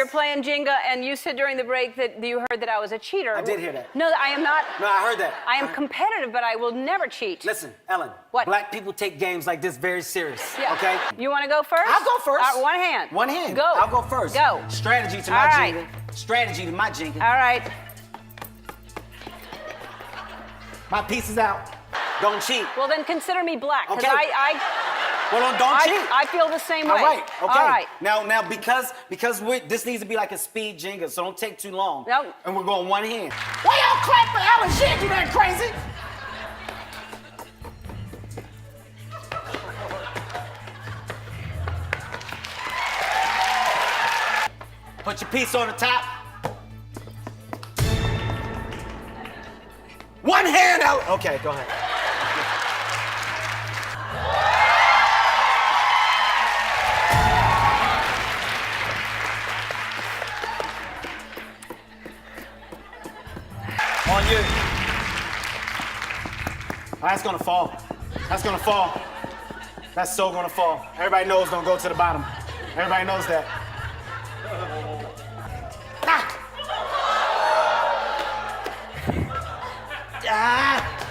you're playing Jenga, and you said during the break that you heard that I was a cheater. I did hear that. No, I am not. No, I heard that. I am competitive, but I will never cheat. Listen, Ellen. What? Black people take games like this very serious. Yeah. Okay? You want to go first? I'll go first. One hand. One hand. Go. I'll go first. Go. Strategy to my Jenga. Strategy to my Jenga. All right. My piece is out. Don't cheat. Well, then consider me black. Okay. Well, don't cheat. I feel the same way. All right. Okay. All right. Now, because this needs to be like a speed Jenga, so don't take too long. No. And we're going one hand. Why y'all clap for Ellen? She ain't do that crazy. Put your piece on the top. One hand out. Okay, go ahead. On you. Oh, that's gonna fall. That's gonna fall. That's so gonna fall. Everybody knows don't go to the bottom. Everybody knows that.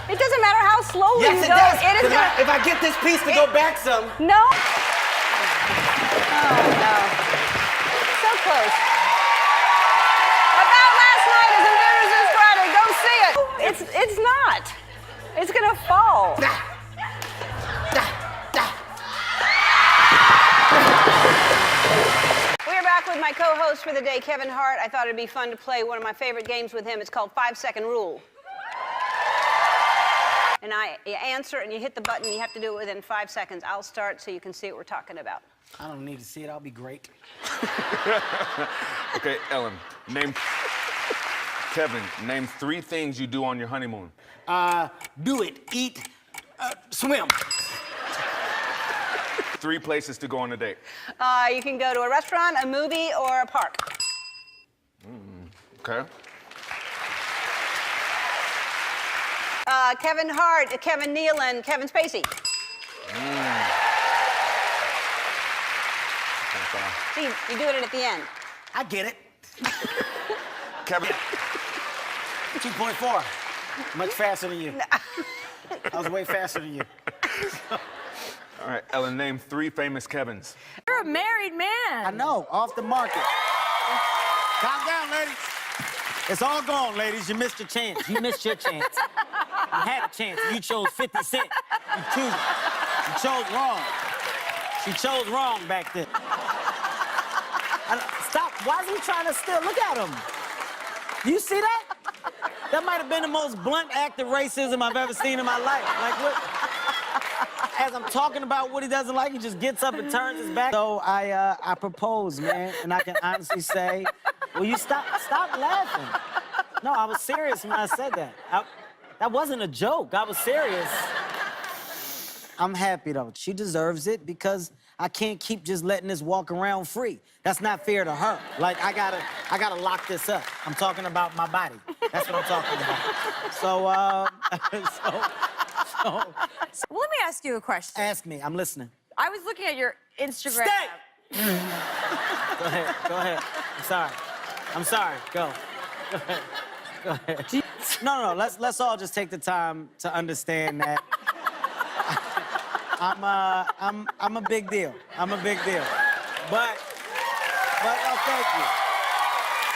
It doesn't matter how slowly Yes, you it go. does. It is If I get this piece to go back some. No. Oh, no. So close. About last night is Inventors this Friday. Go see it. It's not. It's gonna fall. We're back with my co-host for the day, Kevin Hart. I thought it'd be fun to play one of my favorite games with him. It's called 5-Second Rule. And you answer and you hit the button. You have to do it within 5 seconds. I'll start so you can see what we're talking about. I don't need to see it. I'll be great. Okay, Ellen, Kevin, name 3 things you do on your honeymoon. Do it, eat, swim. 3 places to go on a date. You can go to a restaurant, a movie, or a park. Okay. Kevin Hart, Kevin Nealon, Kevin Spacey. See, you do it at the end. I get it. Kevin. 2.4. Much faster than you. I was way faster than you. All right, Ellen, name 3 famous Kevins. You're a married man. I know, off the market. Calm down, ladies. It's all gone, ladies. You missed your chance. You missed your chance. You had a chance. You chose 50 Cent. You chose wrong. She chose wrong back then. Stop. Why is he trying to steal? Look at him. Do you see that? That might have been the most blunt act of racism I've ever seen in my life. Like, what? As I'm talking about what he doesn't like, he just gets up and turns his back. So I propose, man, and I can honestly say, will you stop laughing? No, I was serious when I said that. That wasn't a joke. I was serious. I'm happy, though. She deserves it because I can't keep just letting this walk around free. That's not fair to her. Like, I gotta lock this up. I'm talking about my body. That's what I'm talking about. So, Well, let me ask you a question. ask me. I'm listening. I was looking at your Instagram. Stay! Go ahead. Go ahead. I'm sorry. Go. Go ahead. No. Let's all just take the time to understand that I'm a big deal. I'm a big deal. But thank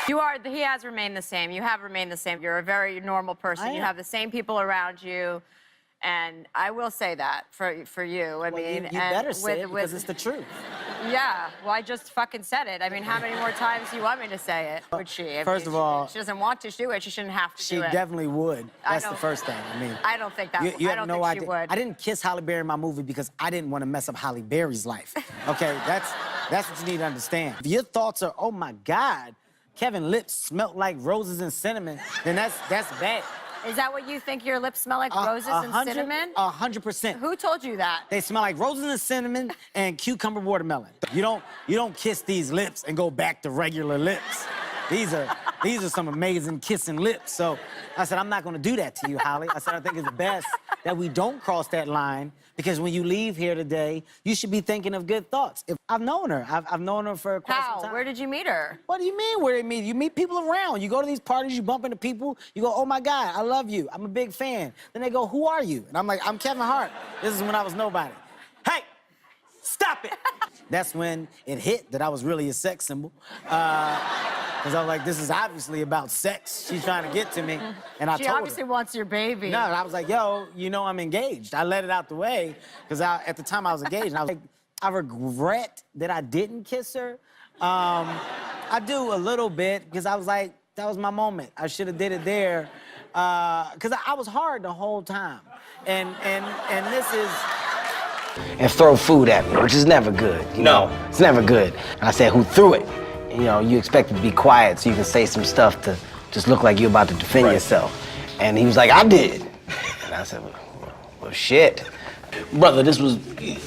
you. He has remained the same. You have remained the same. You're a very normal person. You have the same people around you. And I will say that for you. I mean, you better say it because it's the truth. Yeah, well, I just fucking said it. I mean, how many more times do you want me to say it? Would she? First of all, she doesn't want to do it. She shouldn't have to do it. She definitely would. That's the first thing. I mean, I don't think that. You I don't have no think idea. she would. I didn't kiss Halle Berry in my movie because I didn't want to mess up Halle Berry's life. Okay, that's what you need to understand. If your thoughts are, oh my God, Kevin's lips smelt like roses and cinnamon, then that's bad. Is that what you think your lips smell like, roses and cinnamon? 100%. Who told you that? They smell like roses and cinnamon and cucumber watermelon. You don't kiss these lips and go back to regular lips. these are some amazing kissing lips. So I said, I'm not gonna do that to you, Holly. I said, I think it's best that we don't cross that line, because when you leave here today, you should be thinking of good thoughts. I've known her. I've known her for quite some time. Where did you meet her? What do you mean, where they meet? You meet people around. You go to these parties, you bump into people, you go, oh my God, I love you. I'm a big fan. Then they go, who are you? And I'm like, I'm Kevin Hart. This is when I was nobody. Hey, stop it. That's when it hit that I was really a sex symbol. Because I was like, this is obviously about sex. She's trying to get to me. And I She told obviously her. wants your baby. No, I was like, yo, you know I'm engaged. I let it out the way, because at the time I was engaged. And I was like, I regret that I didn't kiss her. I do a little bit, because I was like, that was my moment. I should have did it there. Because I was hard the whole time. And this is... And throw food at me, which is never good. You know? It's never good. And I said, who threw it? And, you know, you expect to be quiet so you can say some stuff to just look like you're about to defend yourself. And he was like, I did. And I said, well, shit. Brother, this was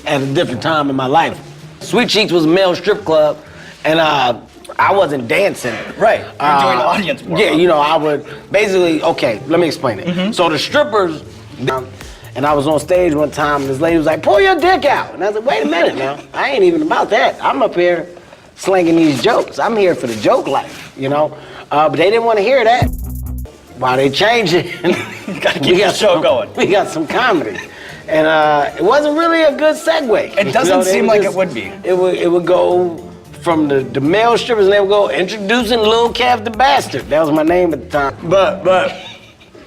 at a different time in my life. Sweet Cheeks was a male strip club, and I wasn't dancing. Right, you're enjoying the audience more. Yeah, you know, I would basically, okay, let me explain it. So the strippers, and I was on stage one time, and this lady was like, pull your dick out. And I was like, wait a minute now, I ain't even about that. I'm up here slinging these jokes. I'm here for the joke life, you know? But they didn't want to hear that. While they changed it, You gotta keep the show going. we got some comedy. And it wasn't really a good segue. It doesn't seem like it would be. It would go from the male strippers, and they would go, introducing Lil Kev the Bastard. That was my name at the time. But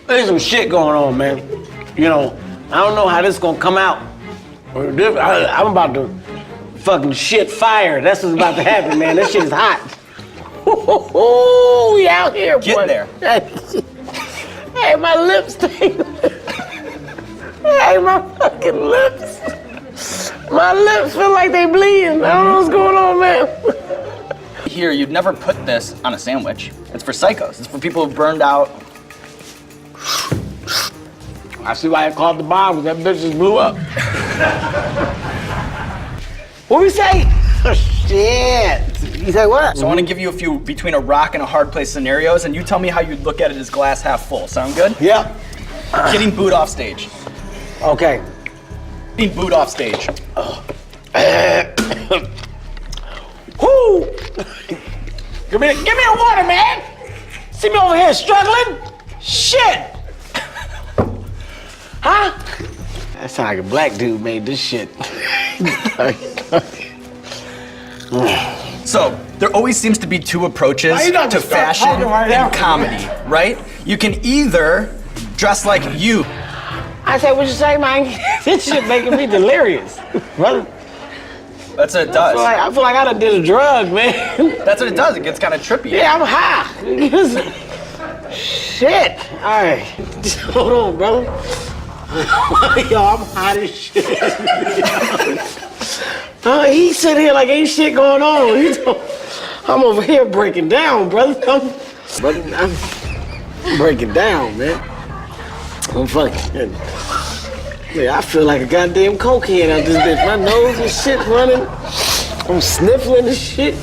there's some shit going on, man. You know, I don't know how this gonna come out. I'm about to fucking shit fire. That's what's about to happen, man. That shit is hot. We out here, boy. Get there. Hey, my lips stink. Hey, my fucking lips. My lips feel like they bleeding. I don't know what's going on, man. Here, you'd never put this on a sandwich. It's for psychos. It's for people who burned out. I see why I called the bomb, because that bitch just blew up. What we say? Oh, shit. You say what? So I want to give you a few between a rock and a hard place scenarios, and you tell me how you'd look at it as glass half full. Sound good? Yeah. Getting booed off stage. Okay. Getting booed off stage. Whoo! Give me the water, man. See me over here struggling? Shit. Huh? That sound like a black dude made this shit. So, there always seems to be two approaches Why you not to just start fashion talking right now? and comedy, right? You can either dress like you. I said, what you say, man? This shit making me delirious. Brother, That's what it does. I feel like I done did a drug, man. That's what it does. It gets kind of trippy. Yeah, I'm high. Shit. All right. Hold on, brother. Yo, I'm hot as shit. He sit here like ain't shit going on. I'm over here breaking down, brother. I'm breaking down, man. I'm fucking. Yeah, I feel like a goddamn cokehead out this bitch. My nose and shit running. I'm sniffling and shit.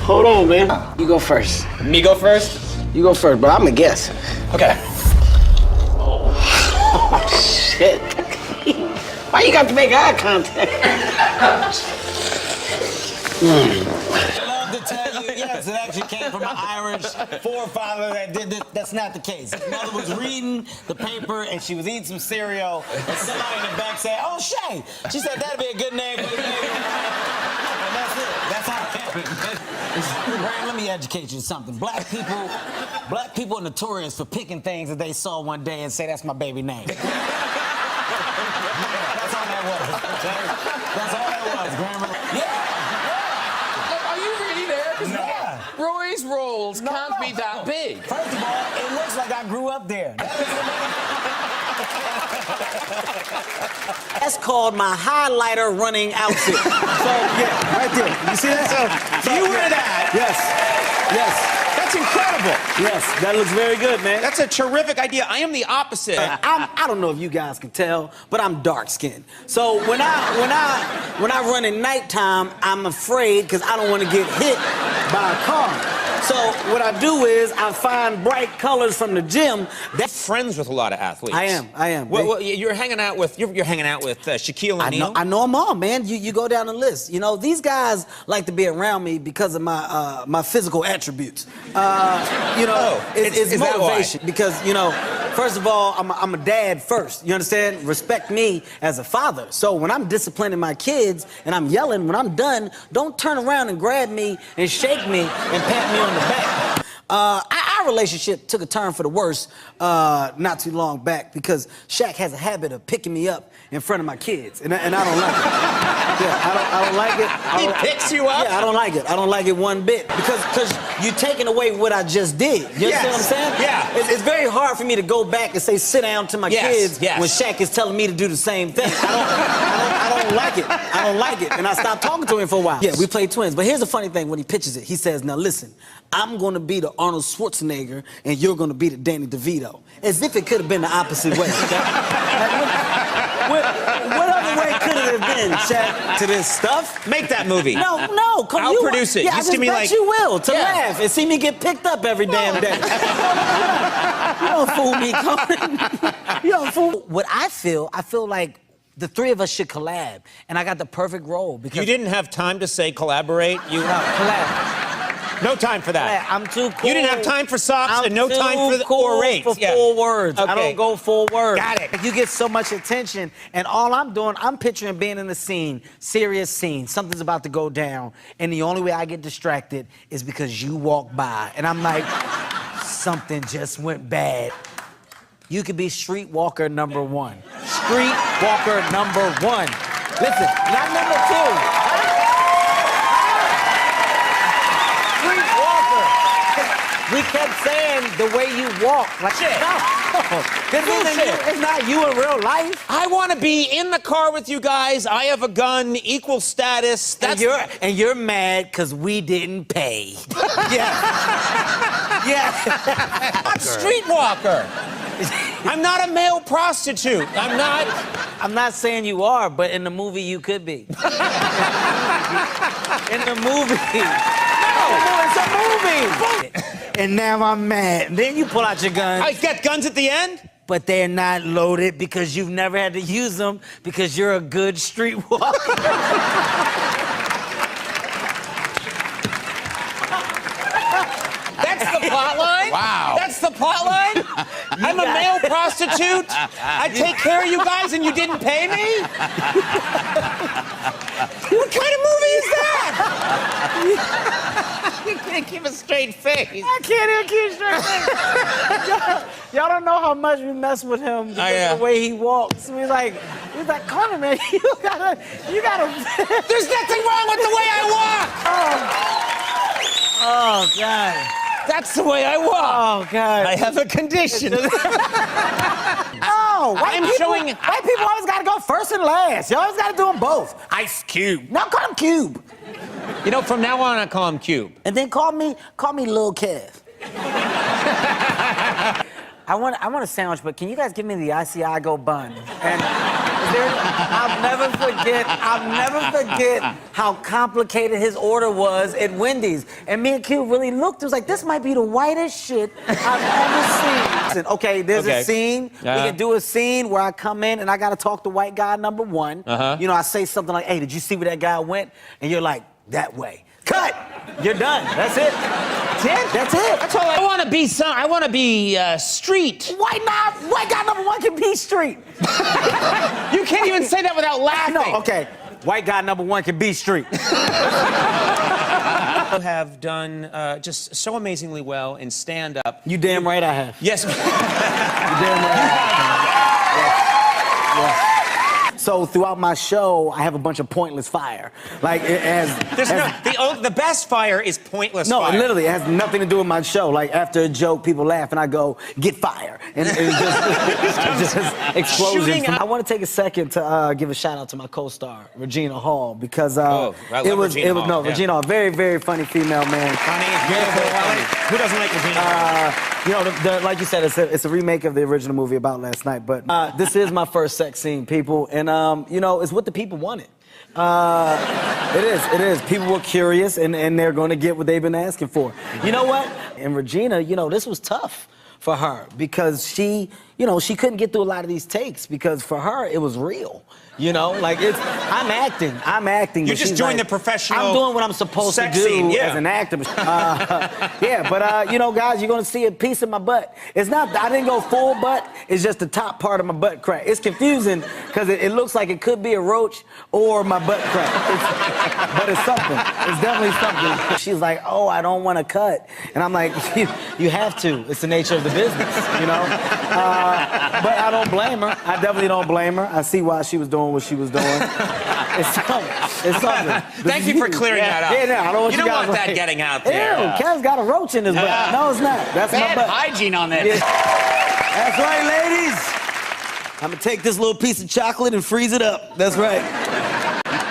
Hold on, man. You go first. Me go first? You go first, but I'm gonna guess. Okay. Oh, shit. Why you got to make eye contact? I love to tell you, yes, it actually came from an Irish forefather that did this. That's not the case. His mother was reading the paper and she was eating some cereal, and somebody in the back said, "Oh, Shay." She said, "That'd be a good name for the baby." And that's it. That's how it happened. Brian, let me educate you in something. Black people are notorious for picking things that they saw one day and say, "That's my baby name." That's all that was. Okay? That's all that was, Grandma. Yeah. Are you really there? 'Cause Yeah. Roy's rolls can't be that big. First of all, it looks like I grew up there. That's called my highlighter running outfit. So, yeah, right there. You see that? So You wear that? Yes. Yes. That's incredible. Yes, that looks very good, man. That's a terrific idea. I am the opposite. I don't know if you guys can tell, but I'm dark-skinned. So when I run at nighttime, I'm afraid because I don't want to get hit by a car. So what I do is I find bright colors from the gym. That's Friends with a lot of athletes. I am. Well, you're hanging out with Shaquille O'Neal. I know them all, man. You go down the list. You know, these guys like to be around me because of my my physical attributes. It's is that motivation. why? Because, you know, first of all, I'm a dad first. You understand? Respect me as a father. So when I'm disciplining my kids and I'm yelling, when I'm done, don't turn around and grab me and shake me and pat me on the back. Our relationship took a turn for the worse not too long back because Shaq has a habit of picking me up in front of my kids, and I don't like it. Yeah, I don't like it. He picks you up? Yeah, I don't like it. I don't like it one bit because you're taking away what I just did. You understand what I'm saying? Yeah. It's very hard for me to go back and say sit down to my kids yes. when Shaq is telling me to do the same thing. I don't like it. I don't like it, and I stopped talking to him for a while. Yeah, we played twins, but here's the funny thing when he pitches it. He says, "Now listen, I'm gonna be the Arnold Schwarzenegger, and you're gonna be the Danny DeVito," as if it could have been the opposite way. What other way could it have been, Shaq, to this stuff? Make that movie. No, come I'll you. produce it. Yeah, Just I give me bet like you will to laugh and see me get picked up every damn day. You don't fool me, Conan. You don't fool. What I feel like the three of us should collab, and I got the perfect role because You didn't have time to say collaborate. collab. No time for that. I'm too cool. You didn't have time for socks I'm and no time for the cool orate. for full words. Okay. I don't go full words. Got it. You get so much attention, and all I'm doing, I'm picturing being in the scene, serious scene. Something's about to go down, and the only way I get distracted is because you walk by, and I'm like, something just went bad. You could be streetwalker number one. Streetwalker number one. Listen, not number two. We kept saying the way you walk. Like, Shit. no. It's not you in real life. I want to be in the car with you guys. I have a gun, equal status. That's And you're mad because we didn't pay. Yeah. I'm streetwalker. I'm not a male prostitute. I'm not. I'm not saying you are, but in the movie you could be. In the movie. No, it's a movie. And now I'm mad. And then you pull out your gun. I got guns at the end? But they're not loaded because you've never had to use them because you're a good streetwalker. That's the plot line? Wow. That's the plot line? I'm a male prostitute. I take care of you guys and you didn't pay me? What kind of movie is that? You can't keep a straight face. I can't even keep straight face. Y'all don't know how much we mess with him because of the way he walks. He's like, Conan, man, you gotta. There's nothing wrong with the way I walk. Oh, God. That's the way I walk. Oh, God. I have a condition. No, white people always gotta go first and last. You always gotta do them both. Ice Cube. Now call him Cube. You know, from now on, I call him Cube. And then call me Lil Kev. I want a sandwich, but can you guys give me the Asiago bun? And I'll never forget how complicated his order was at Wendy's. And me and Q really looked. It was like, this might be the whitest shit I've ever seen. Okay, there's a scene. We can do a scene where I come in and I gotta talk to white guy number one. You know, I say something like, hey, did you see where that guy went? And you're like, that way. Cut! You're done. That's it. That's it. That's all I want to be. I want to be street. White guy number one can be street. You can't even say that without laughing. No, okay. White guy number one can be street. You have done just so amazingly well in stand-up. You damn right I have. Yes. You damn right I have. Yeah. So throughout my show, I have a bunch of pointless fire. Like the best fire is pointless no, fire. No, literally, it has nothing to do with my show. Like after a joke, people laugh and I go, get fire. And it's just explosions. I want to take a second to give a shout out to my co-star, Regina Hall, because Regina Hall, very, very funny female, man. Funny, beautiful. Who doesn't like Regina? You know, like you said, it's a remake of the original movie about last night, but this is my first sex scene, people, and you know, it's what the people wanted. It is. People were curious, and they're going to get what they've been asking for. You know what? And Regina, this was tough for her because she couldn't get through a lot of these takes because for her, it was real. I'm acting. You but just she's joined like, the professional I'm doing what I'm supposed to sex do scene, yeah. as an actor. Guys, you're gonna see a piece of my butt. It's not, I didn't go full butt, it's just the top part of my butt crack. It's confusing, because it looks like it could be a roach or my butt crack. But it's something, it's definitely something. She's like, oh, I don't wanna cut. And I'm like, you have to, it's the nature of the business, But I don't blame her, I definitely don't blame her. I see why she was doing what she was doing. It's something. Thank you for clearing that up. Yeah, I don't want you you don't guys want that like, getting out there. Ew, Kev's got a roach in his butt. No, it's not. That's my Bad butt. hygiene on that. Yeah. That's right, ladies. I'm gonna take this little piece of chocolate and freeze it up. That's right.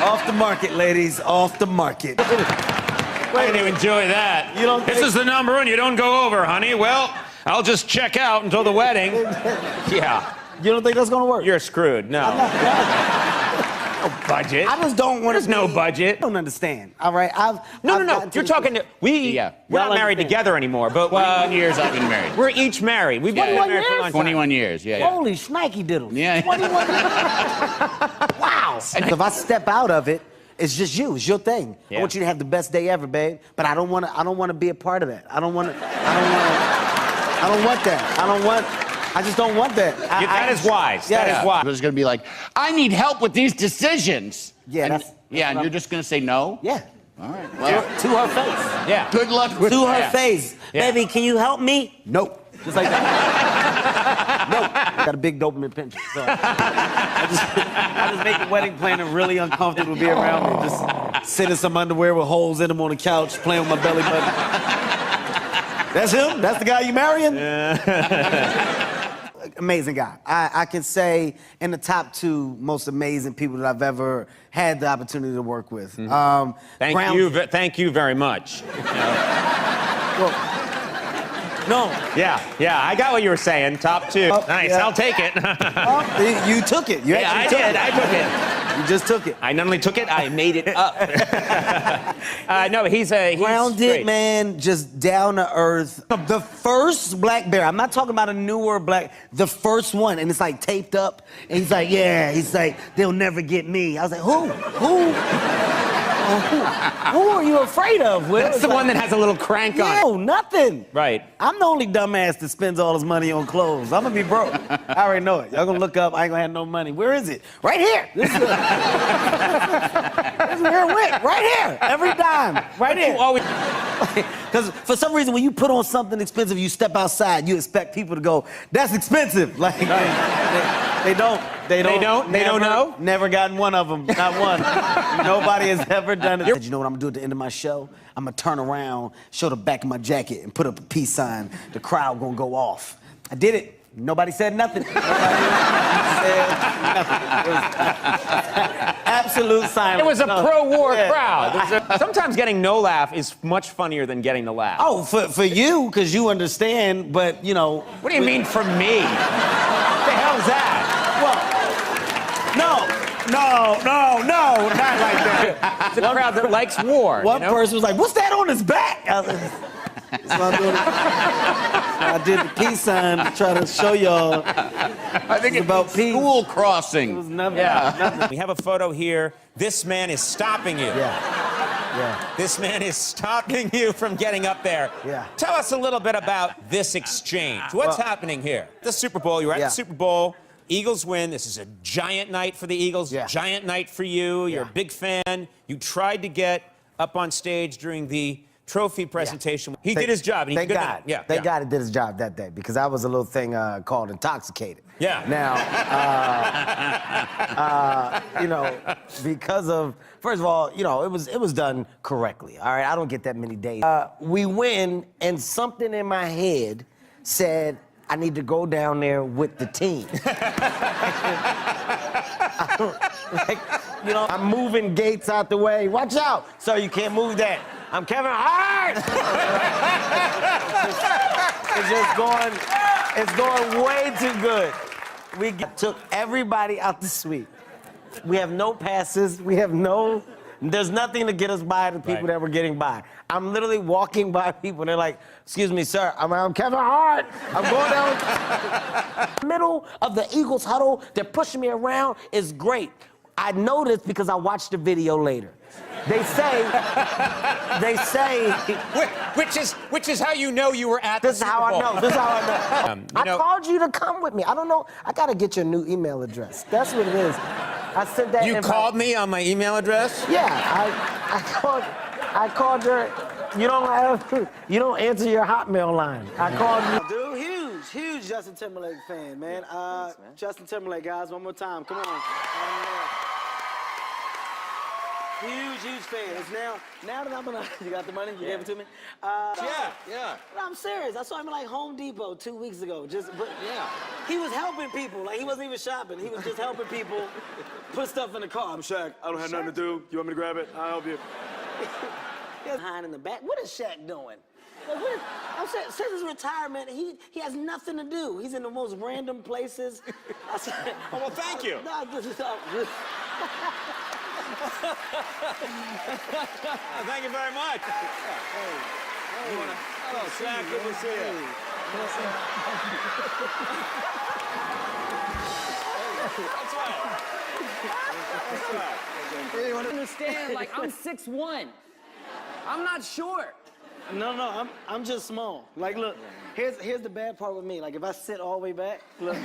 Off the market, ladies. Off the market. I didn't enjoy that. You don't This think- is the number and you don't go over, honey. Well, I'll just check out until the wedding. Yeah. You don't think that's gonna work? You're screwed. No. No budget. I just don't want There's no budget. I don't understand. All right, No. I've gotten to You're the- talking to we're Y'all not married understand. together anymore, but 21 years I've been married. we're each married. We've been 21 married for a years? long time. 21 years, yeah. Holy shnikey diddles. Yeah. 21 Wow. And if I step out of it, it's just you. It's your thing. Yeah. I want you to have the best day ever, babe. But I don't want to be a part of that. I don't want that. I just don't want that. That is wise. Yeah. That is wise. There's gonna be like, I need help with these decisions. Yeah, and, that's and what you're I'm- just gonna say no? Yeah. All right. Well, To her face. Yeah. good luck with To her that. face. Yeah. Baby, can you help me? Nope. Just like that. Nope. Got a big dopamine pincher. So I just make the wedding planner really uncomfortable to be around me. Just sit in some underwear with holes in them on the couch, playing with my belly button. That's him? That's the guy you marrying? Amazing guy. I can say in the top 2 most amazing people that I've ever had the opportunity to work with. Thank you very much. No. Yeah, I got what you were saying. Top 2. Nice, yeah. I'll take it. You took it. You Yeah, I actually took did. it. I took it. You just took it. I not only took it, I made it up. No, he's Grounded, great. man, just down to earth. The first black bear, I'm not talking about a newer black, the first one, and it's like taped up, and he's like, they'll never get me. I was like, who are you afraid of, Will? That's the one that has a little crank on it. No, nothing. Right. I'm the only dumbass that spends all his money on clothes. I'm gonna be broke. I already know it. Y'all gonna look up, I ain't gonna have no money. Where is it? Right here. This is where it went. Right here. Every dime. Right here. You always... Because for some reason, when you put on something expensive, you step outside, you expect people to go, that's expensive. Like, they don't. They don't know? Never gotten one of them. Not one. Nobody has ever done it. You know what I'm gonna do at the end of my show? I'm gonna turn around, show the back of my jacket, and put up a peace sign. The crowd gonna go off. I did it. Nobody said nothing. Nobody said nothing. It was absolute silence. It was a pro-war Yeah. crowd. Sometimes getting no laugh is much funnier than getting the laugh. Oh, for you, because you understand, but, What do you mean for me? What the hell's that? No, not like that. It's a crowd that likes war. One you know? person was like, what's that on his back? I was like, so I did the peace sign to try to show y'all I think it's about peace. school It crossing. was never, Yeah. We have a photo here. This man is stopping you. Yeah. This man is stopping you from getting up there. Yeah. Tell us a little bit about this exchange. What's happening here? The Super Bowl. You're at Yeah. the Super Bowl. Eagles win. This is a giant night for the Eagles. Yeah. Giant night for you. You're a big fan. You tried to get up on stage during the trophy presentation. He did his job. And he Thank did God. Yeah. Thank God he did his job that day because I was a little thing called intoxicated. Yeah. Now, because of, first of all, it was done correctly. All right, I don't get that many days. We win, and something in my head said I need to go down there with the team. I'm moving gates out the way. Watch out, sir, you can't move that. I'm Kevin Hart. It's going way too good. We took everybody out the suite We have no passes. We have no. There's nothing to get us by the people that we're getting by. I'm literally walking by people and they're like, excuse me, sir, I'm Kevin Hart. I'm going down. Middle of the Eagles huddle, they're pushing me around. It's great. I know this because I watched the video later. They say, Which is how you know you were at the this is how Super Bowl. I know, this is how I know. You know- I called you to come with me. I don't know, I gotta get your new email address. That's what it is. I sent that You invite. called me on my email address? Yeah, I called your, you don't answer your Hotmail line. I called you. Dude, huge Justin Timberlake fan, man. Thanks, man. Justin Timberlake, guys, one more time, come on. Huge fan. It's now that I'm gonna, you got the money? You gave it to me? Yeah. No, I'm serious. I saw him at like Home Depot 2 weeks ago. He was helping people. Like, he wasn't even shopping. He was just helping people put stuff in the car. I'm Shaq. I don't have nothing to do. You want me to grab it? I'll help you. He's behind in the back. What is Shaq doing? Like, I'm saying, since his retirement, he has nothing to do. He's in the most random places. I said, Oh, well, thank you. No, Thank you very much. Oh, Shaq, good to see you. You don't understand, like, I'm 6'1". I'm not short. No, I'm just small. Like, look, here's the bad part with me. Like, if I sit all the way back, look.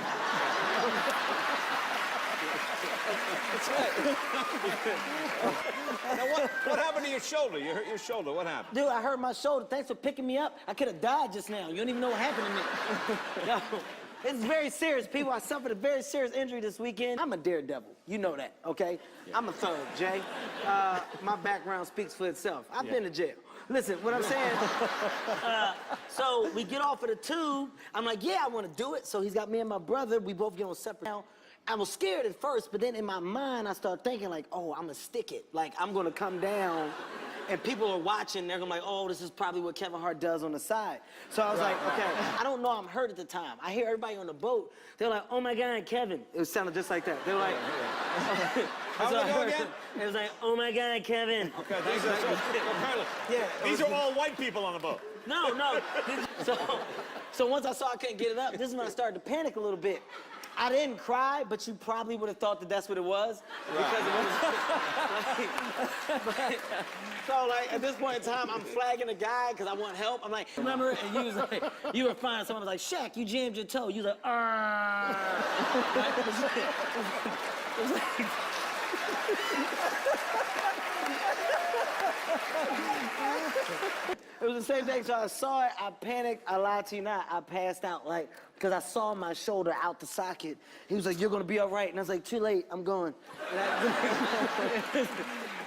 Now, what happened to your shoulder? You hurt your shoulder. What happened? Dude, I hurt my shoulder. Thanks for picking me up. I could have died just now. You don't even know what happened to me. No, it's very serious, people. I suffered a very serious injury this weekend. I'm a daredevil. You know that, okay? Yeah. I'm a thug, Jay. My background speaks for itself. I've been to jail. Listen, what I'm saying, so we get off of the tube. I'm like, yeah, I want to do it. So he's got me and my brother. We both get on separate. Now, I was scared at first, but then in my mind, I started thinking like, oh, I'm gonna stick it. Like, I'm gonna come down and people are watching, they're gonna be like, oh, this is probably what Kevin Hart does on the side. So I was like, okay, I don't know I'm hurt at the time. I hear everybody on the boat, they're like, oh my God, Kevin. It sounded just like that. They were like, How did it go again? It was like, oh my God, Kevin. Okay, thanks. Yeah. These are all white people on the boat. No. So once I saw I couldn't get it up, this is when I started to panic a little bit. I didn't cry, but you probably would have thought that that's what it was. Because it was so like at this point in time, I'm flagging a guy because I want help. I'm like, remember? And you was like, you were fine. Someone was like, Shaq, you jammed your toe. You was like, It was like, it was the same thing, so I saw it, I panicked, I lied to you not, I passed out, like, because I saw my shoulder out the socket. He was like, you're gonna be all right, and I was like, too late, I'm going.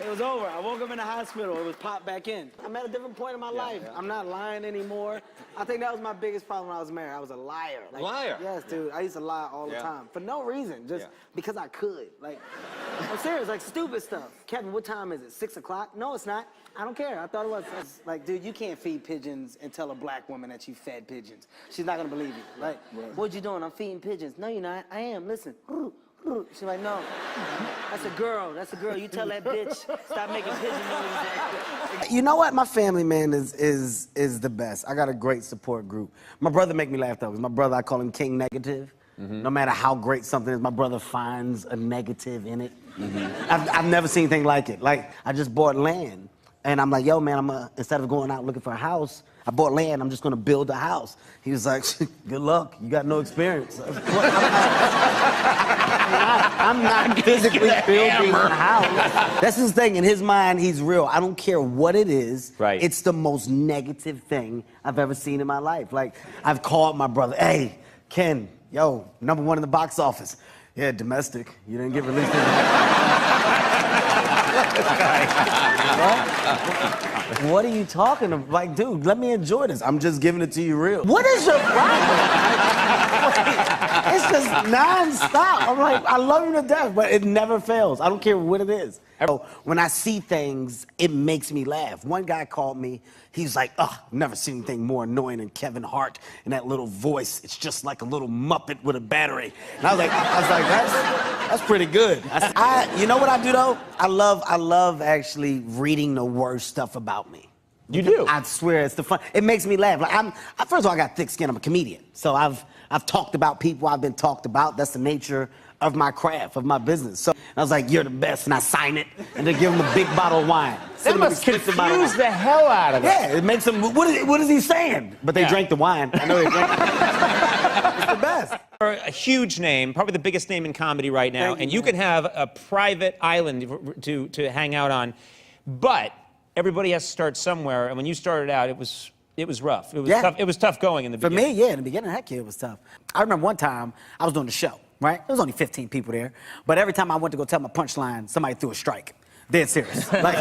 It was over, I woke up in the hospital, it was popped back in. I'm at a different point in my life, I'm not lying anymore. I think that was my biggest problem when I was married, I was a liar. Like, Liar? Yes, dude, I used to lie all the time, for no reason, just because I could. Like, I'm serious, like stupid stuff. Kevin, what time is it, 6 o'clock? No, it's not. I don't care. I thought it was. Like, dude, you can't feed pigeons and tell a black woman that you fed pigeons. She's not gonna believe you. Like, what you doing? I'm feeding pigeons. No, you're not. I am. Listen. She's like, no. That's a girl. That's a girl. You tell that bitch stop making pigeon noises. You know what? My family, man, is the best. I got a great support group. My brother make me laugh though. 'Cause my brother, I call him King Negative. No matter how great something is, my brother finds a negative in it. I've never seen anything like it. Like, I just bought land. And I'm like, yo, man, instead of going out looking for a house, I bought land, I'm just gonna build a house. He was like, good luck, you got no experience. I'm not physically building a house. That's his thing, in his mind, he's real. I don't care what it is. Right. It's the most negative thing I've ever seen in my life. Like, I've called my brother, hey, Ken, yo, #1 in the box office. Yeah, domestic, you didn't get released. What are you talking about? Like, dude, let me enjoy this. I'm just giving it to you real. What is your problem? It's just nonstop. I'm like, I love you to death, but it never fails. I don't care what it is. So when I see things, it makes me laugh. One guy called me. He's like, "Oh, I've never seen anything more annoying than Kevin Hart and that little voice. It's just like a little Muppet with a battery." And I was like, that's pretty good. You know what I do though? I love actually reading the worst stuff about me. You do? I swear it's the fun. It makes me laugh. Like first of all, I got thick skin. I'm a comedian, so I've talked about people. I've been talked about. That's the nature of my craft, of my business. So I was like, "You're the best," and I sign it, and they give him a big bottle of wine. That must confuse the hell out of it. Yeah, it makes them. What is he saying? But they drank the wine. I know they drank it. It's the best. You're a huge name, probably the biggest name in comedy right now, and you can have a private island to hang out on, but everybody has to start somewhere. And when you started out, it was rough. It was tough. It was tough going in the beginning. For me, in the beginning, heck yeah, it was tough. I remember one time I was doing the show. Right? There was only 15 people there. But every time I went to go tell my punchline, somebody threw a strike. Dead serious. Like,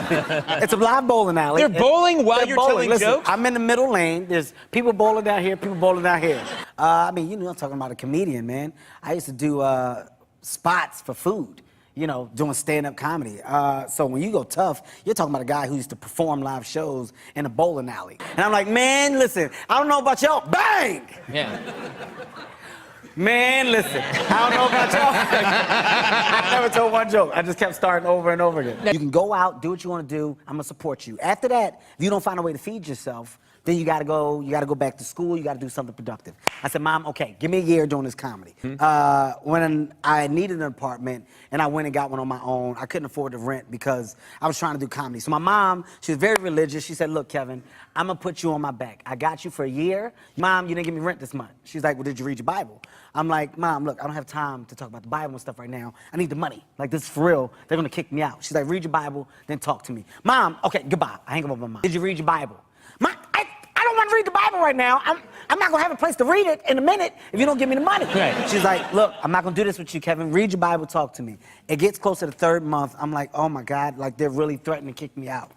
it's a live bowling alley. They're bowling while you're telling Listen, jokes? I'm in the middle lane. There's people bowling down here, people bowling down here. I mean, you know, I'm talking about a comedian, man. I used to do spots for food, you know, doing stand-up comedy. So when you go tough, you're talking about a guy who used to perform live shows in a bowling alley. And I'm like, man, listen, I don't know about y'all. Bang! Yeah. Man, listen, I don't know about y'all. I never told one joke. I just kept starting over and over again. You can go out, do what you want to do. I'm gonna support you. After that, if you don't find a way to feed yourself, then you gotta go back to school. You gotta do something productive. I said, Mom, okay, give me a year doing this comedy. When I needed an apartment and I went and got one on my own, I couldn't afford to rent because I was trying to do comedy. So my mom, she was very religious. She said, look, Kevin, I'm gonna put you on my back. I got you for a year. Mom, you didn't give me rent this month. She's like, well, did you read your Bible? I'm like, Mom, look, I don't have time to talk about the Bible and stuff right now. I need the money. Like, this is for real. They're gonna kick me out. She's like, read your Bible, then talk to me. Mom, okay, goodbye. I hang up with my mom. Did you read your Bible? Mom, I don't want to read the Bible right now. I'm not gonna have a place to read it in a minute if you don't give me the money. Right. She's like, look, I'm not gonna do this with you, Kevin. Read your Bible, talk to me. It gets close to the third month. I'm like, oh my God, like they're really threatening to kick me out.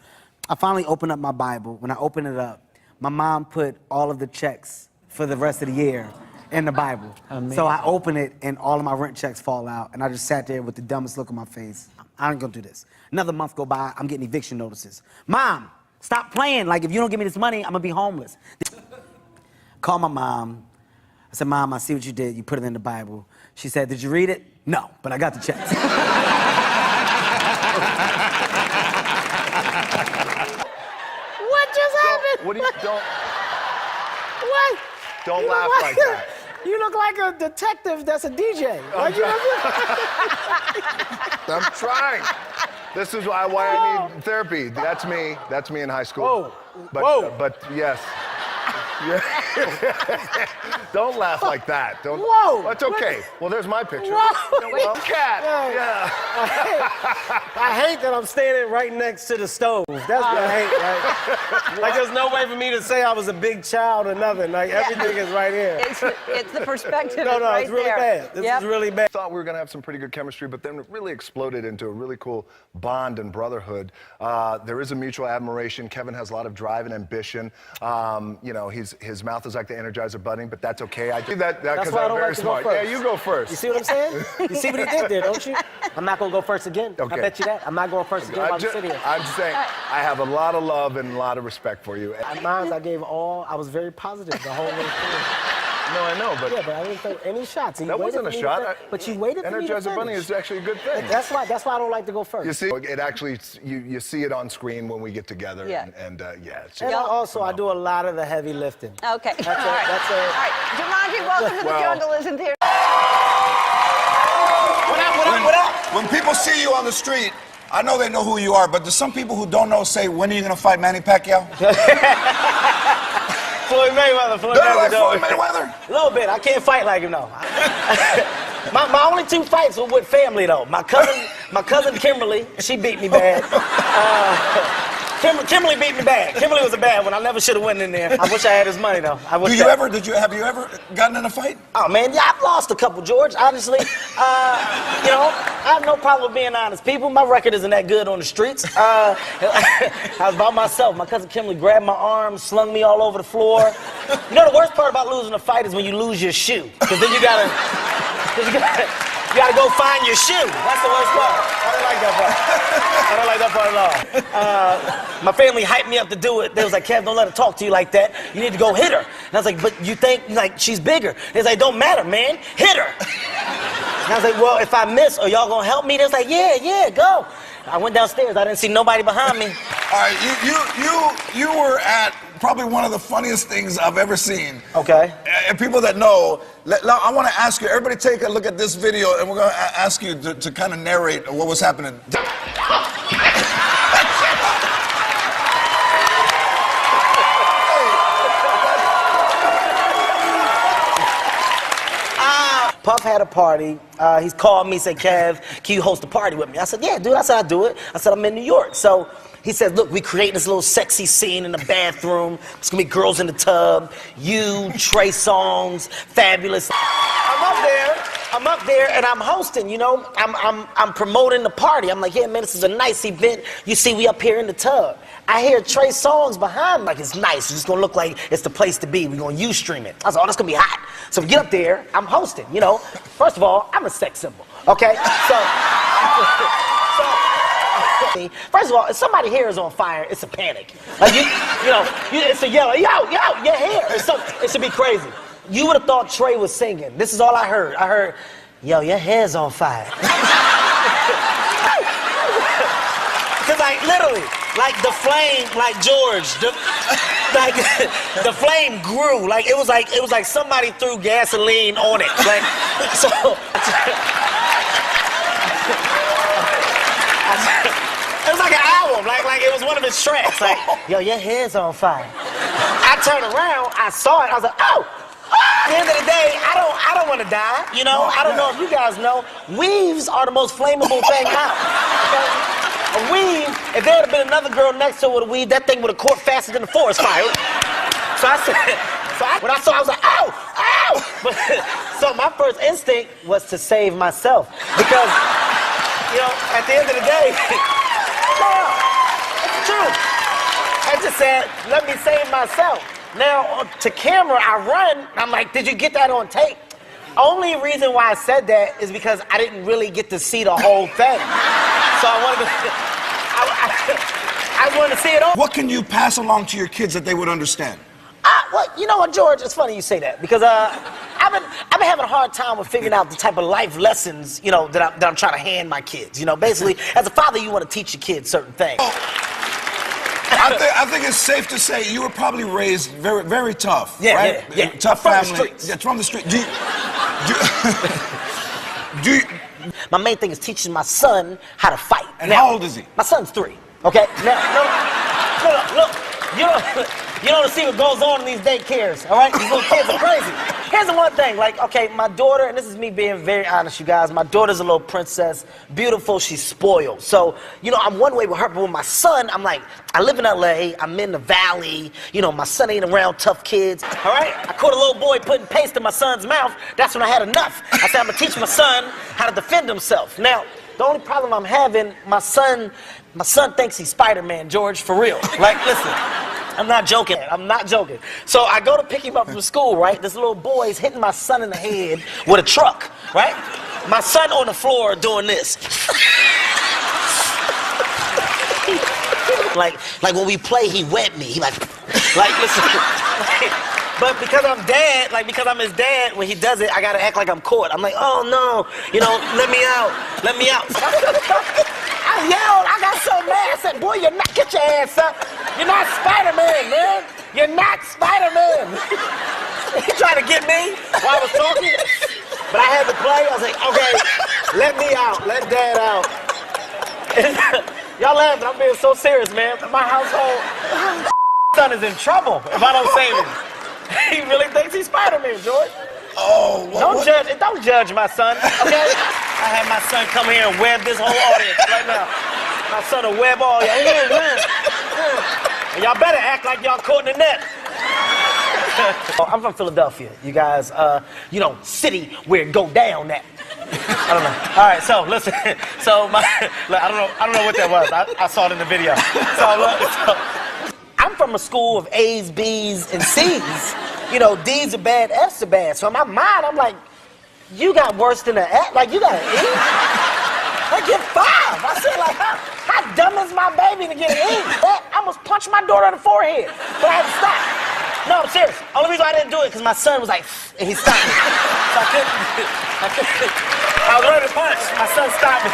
I finally open up my Bible. When I open it up, my mom put all of the checks for the rest of the year in the Bible. Amazing. So I open it and all of my rent checks fall out and I just sat there with the dumbest look on my face. I ain't gonna do this. Another month go by, I'm getting eviction notices. Mom, stop playing. Like, if you don't give me this money, I'm gonna be homeless. Call my mom. I said, Mom, I see what you did. You put it in the Bible. She said, did you read it? No, but I got the checks. What just happened? What do you don't? What? Don't laugh like that. You look like a detective that's a DJ. Like, you know I'm trying. This is why I need therapy. That's me. That's me in high school. Whoa. But yes. Yeah. Don't laugh like that. Don't. Whoa. That's okay. Well, there's my picture. Whoa. Well, cat. Yeah. I hate that I'm standing right next to the stove. That's what I hate, right? Like, there's no way for me to say I was a big child or nothing. Like, everything is right here. It's the perspective. No, right it's really there. bad. This is really bad. Thought we were gonna have some pretty good chemistry, but then it really exploded into a really cool bond and brotherhood. There is a mutual admiration. Kevin has a lot of drive and ambition. You know, his mouth is like the Energizer Bunny, but that's okay. I do that That's because why I I'm don't very like to go smart. first. Yeah, you go first. You see what I'm saying? You see what he did there, don't you? I'm not gonna go first again. Okay. I bet you that. I'm not going first again while we sit here. I'm just saying, I have a lot of love and a lot of respect for you. Mine, I was very positive the whole way through. No, I know, but Yeah, but I didn't throw any shots. And you that waited wasn't a for me shot. but you waited for me to Energizer Bunny finish. is actually a good thing. That's why I don't like to go first. You see, it actually, you see it on screen when we get together. Yeah. And yeah, it's And just, I do a lot of the heavy lifting. Okay. That's All right. Jumanji, welcome to the Jungle, isn't there? What up? When people see you on the street, I know they know who you are, but there's some people who don't know say, when are you going to fight Manny Pacquiao? Floyd Mayweather. Do you like Floyd Mayweather? A little bit. I can't fight like him, though. my only two fights were with family, though. My cousin Kimberly, she beat me bad. Kimberly beat me bad. Kimberly was a bad one. I never should have went in there. I wish I had his money, though. Have you ever gotten in a fight? Oh, man, yeah, I've lost a couple, George, honestly. You know, I have no problem being honest. People, my record isn't that good on the streets. I was by myself. My cousin Kimberly grabbed my arm, slung me all over the floor. You know, the worst part about losing a fight is when you lose your shoe. Because then you You gotta go find your shoe. That's the worst part. I don't like that part. I don't like that part at all. My family hyped me up to do it. They was like, Kev, don't let her talk to you like that. You need to go hit her. And I was like, but you think, like, she's bigger. They was like, don't matter, man. Hit her. And I was like, well, if I miss, are y'all gonna help me? They was like, yeah, go. I went downstairs. I didn't see nobody behind me. All right, you were at probably one of the funniest things I've ever seen. Okay. And people that know, I want to ask you, everybody take a look at this video, and we're going to ask you to kind of narrate what was happening. Puff had a party. He's called me, said, Kev, can you host a party with me? I said, yeah, dude. I said, I'll do it. I said, I'm in New York. So he said, look, we creating this little sexy scene in the bathroom. It's gonna be girls in the tub, you, Trey Songz, Fabulous. I'm up there and I'm hosting, you know. I'm promoting the party. I'm like, yeah, man, this is a nice event. You see, we up here in the tub. I hear Trey Songz behind me, like, it's nice. It's gonna look like it's the place to be. We're gonna Ustream it. I was like, oh, that's gonna be hot. So we get up there, I'm hosting, you know. First of all, I'm a sex symbol, okay? First of all, if somebody's hair is on fire, it's a panic. Like, it's a yell, yo, your hair. It should be crazy. You would have thought Trey was singing. This is all I heard. I heard, yo, your hair's on fire. Because, like, literally, like, the flame, like George, the flame grew. Like, it was like somebody threw gasoline on it. Like, so... It was like an album, like it was one of his tracks. Like, yo, your hair's on fire. I turned around, I saw it, I was like, oh! At the end of the day, I don't want to die, you know? I don't know if you guys know, weaves are the most flammable thing out. Okay? A weave, if there had been another girl next to her with a weave, that thing would have caught faster than the forest fire. So I said, when I saw it, I was like, ow! So my first instinct was to save myself. Because, you know, at the end of the day, it's the truth. I just said, let me save myself. Now, to camera, I run. I'm like, did you get that on tape? Only reason why I said that is because I didn't really get to see the whole thing. So I wanted to see it all. What can you pass along to your kids that they would understand? Well, you know what, George? It's funny you say that because I've been having a hard time with figuring out the type of life lessons, you know, that I'm trying to hand my kids. You know, basically, as a father, you want to teach your kids certain things. I think it's safe to say you were probably raised very, very tough. Yeah, right? yeah. Tough From family. the streets. Yeah, from the street. My main thing is teaching my son how to fight. And how old is he? My son's 3. Okay. Now, look. You don't see what goes on in these daycares, all right? These little kids are crazy. Here's the one thing, like, okay, my daughter, and this is me being very honest, you guys, my daughter's a little princess, beautiful, she's spoiled. So, you know, I'm one way with her, but with my son, I'm like, I live in LA, I'm in the valley, you know, my son ain't around tough kids, all right? I caught a little boy putting paste in my son's mouth, that's when I had enough. I said, I'm gonna teach my son how to defend himself. Now, the only problem I'm having, my son thinks he's Spider-Man, George, for real. Like, listen. I'm not joking. So I go to pick him up from school, right? This little boy's hitting my son in the head with a truck, right? My son on the floor doing this. like when we play, he wet me. He like listen. But because I'm his dad, when he does it, I gotta act like I'm caught. I'm like, oh no, you know, let me out. I yelled, I got so mad, I said, boy, get your ass up. You're not Spider-Man, man. You're not Spider-Man. He tried to get me while I was talking, but I had to play. I was like, okay, let me out, let Dad out. Y'all laughing, I'm being so serious, man. My household, son is in trouble if I don't save him. He really thinks he's Spider-Man, George. Oh, Don't judge my son, okay? I had my son come here and web this whole audience right now. My son will web all y'all. And y'all better act like y'all caught in the net. I'm from Philadelphia, you guys. You know, city where it go down at. I don't know. All right, so listen. So I don't know what that was. I saw it in the video. So I'm from a school of A's, B's, and C's. You know, D's are bad, F's are bad. So in my mind, I'm like, you got worse than an act. Like, you got an E? I get 5. I said, like, how dumb is my baby to get an E? I almost punched my daughter in the forehead, but I had to stop. No, I'm serious. Only reason why I didn't do it because my son was like, and he stopped me. So I couldn't. I was ready to punch. My son stopped me. Oh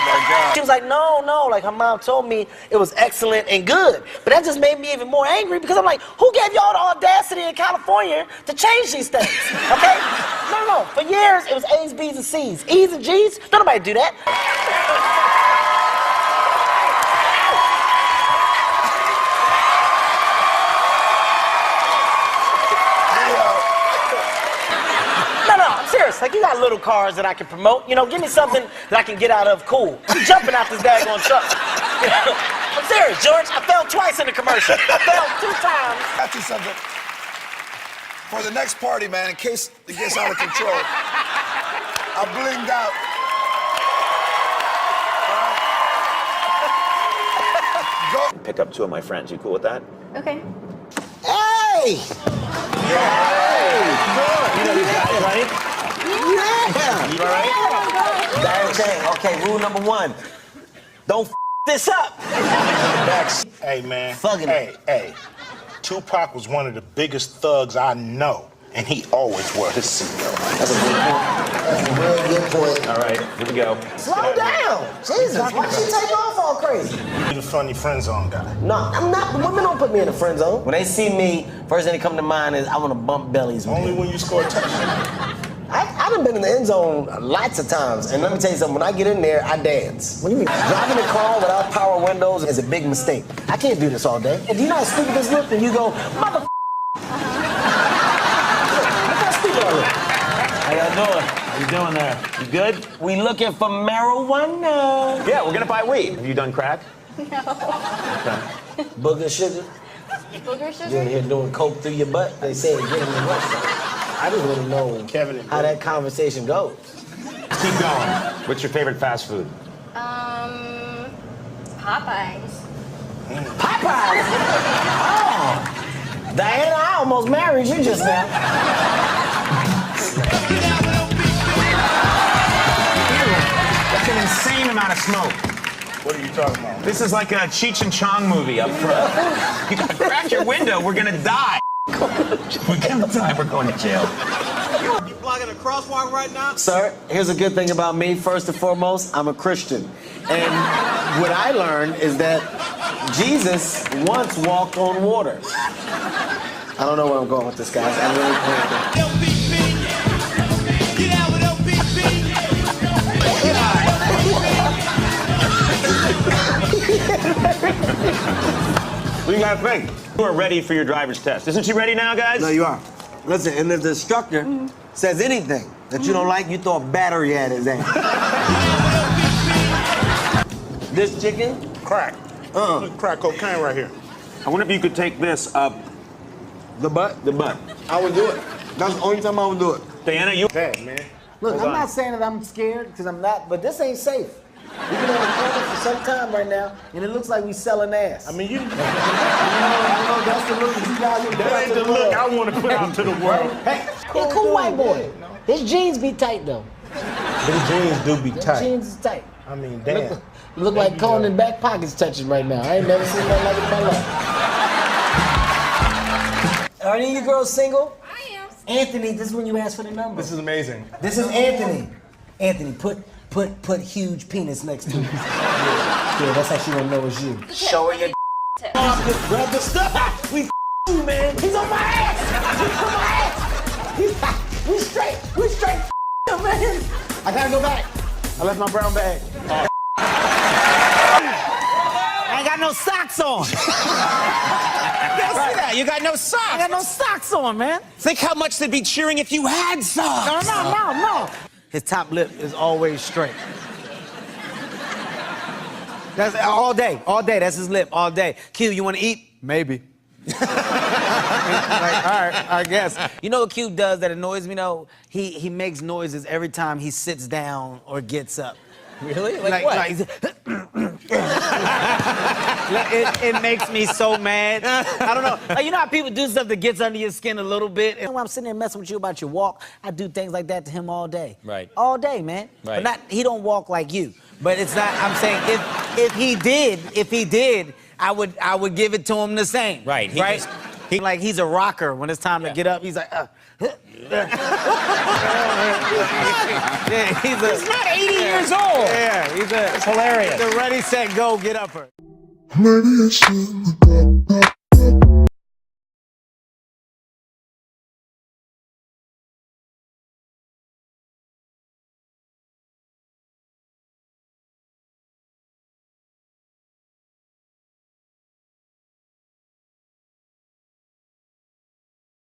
my God. She was like, no. Like, her mom told me it was excellent and good. But that just made me even more angry because I'm like, who gave y'all the audacity in California to change these things? Okay? No. For years, it was A's, B's, and C's. E's and G's? Don't nobody do that. No, I'm serious. Like, you got little cars that I can promote. You know, give me something that I can get out of cool. I'm jumping out this daggone truck. You know? I'm serious, George. I fell twice in the commercial. I fell 2 times. Ask you something. For the next party, man, in case it gets out of control, I blinged out. Go. Pick up 2 of my friends. You cool with that? Okay. Hey! You know these guys, right? Yeah! You all right? Okay, rule number 1. Don't this up. Hey, man. Fucking Hey. Tupac was one of the biggest thugs I know, and he always wore his seatbelt. That's a good point. That's a real good point. All right, here we go. Slow down. Jesus, why she take off all crazy? You the funny friend zone guy. No, I'm not. Women don't put me in the friend zone. When they see me, first thing that come to mind is I want to bump bellies with Only them. when you score a touchdown. I done been in the end zone lots of times, and let me tell you something, when I get in there, I dance. What do you mean? Driving a car without power windows is a big mistake. I can't do this all day. And do you know how stupid this look when you go, mother. Look how stupid I look. How y'all doing? How you doing there? You good? We looking for marijuana. Yeah, we're gonna buy weed. Have you done crack? No. Okay. Booger sugar. Booger sugar? You in here doing coke through your butt? They say get in the butt. I just want to know Kevin how that conversation goes. Keep going. What's your favorite fast food? Popeyes. Popeyes? Oh. Diana, I almost married you just now. That's an insane amount of smoke. What are you talking about? This is like a Cheech and Chong movie up front. You gotta crack your window, we're gonna die. We're gonna die, we're going to jail. You blocking a crosswalk right now? Sir, here's a good thing about me. First and foremost, I'm a Christian. And what I learned is that Jesus once walked on water. I don't know where I'm going with this, guys. I'm really playing. What do you gotta think? You are ready for your driver's test. Isn't she ready now, guys? No, you are. Listen, and if the instructor says anything that you don't like, you throw a battery at his ass. This chicken? Crack. Crack cocaine right here. I wonder if you could take this up The butt? the butt. I would do it. That's the only time I would do it. Diana, you. Hey, man. Look, Hold I'm on. not saying that I'm scared, because I'm not, but this ain't safe. We've been on the corner for some time right now, and it looks like we selling ass. I mean, you. That's the look that you guys are That ain't the look I want to put out to the world. Hey, he's a cool white boy. His jeans be tight, though. Them jeans do be His tight. jeans is tight. I mean, damn. Look like Conan back pockets touching right now. I ain't never seen nothing like it in my life. Are any of you girls single? I am. Anthony, this is when you ask for the number. This is amazing. This is Anthony. Anthony, put huge penis next to me. Yeah, that's how she don't know it's you. Show her your Grab the stuff. We you, man. He's on my ass. He's on my ass. We straight. Man. I gotta go back. I left my brown bag. I ain't got no socks on. See that? You got no socks. I got no socks on, man. Think how much they'd be cheering if you had socks. No. His top lip is always straight. That's all day. That's his lip, all day. Q, you want to eat? Maybe. Like, all right, I guess. You know what Q does that annoys me, though? He makes noises every time he sits down or gets up. Really? Like what? It makes me so mad. I don't know. Like, you know how people do stuff that gets under your skin a little bit? And when I'm sitting there messing with you about your walk, I do things like that to him all day. Right. All day, man. Right. But he don't walk like you. But it's not, I'm saying, if he did, I would give it to him the same. Right. He's a rocker when it's time to get up. He's like, yeah, He's not 80 years old. Yeah, It's hilarious. He's a ready, set, go, get up her. Maybe I shouldn't have got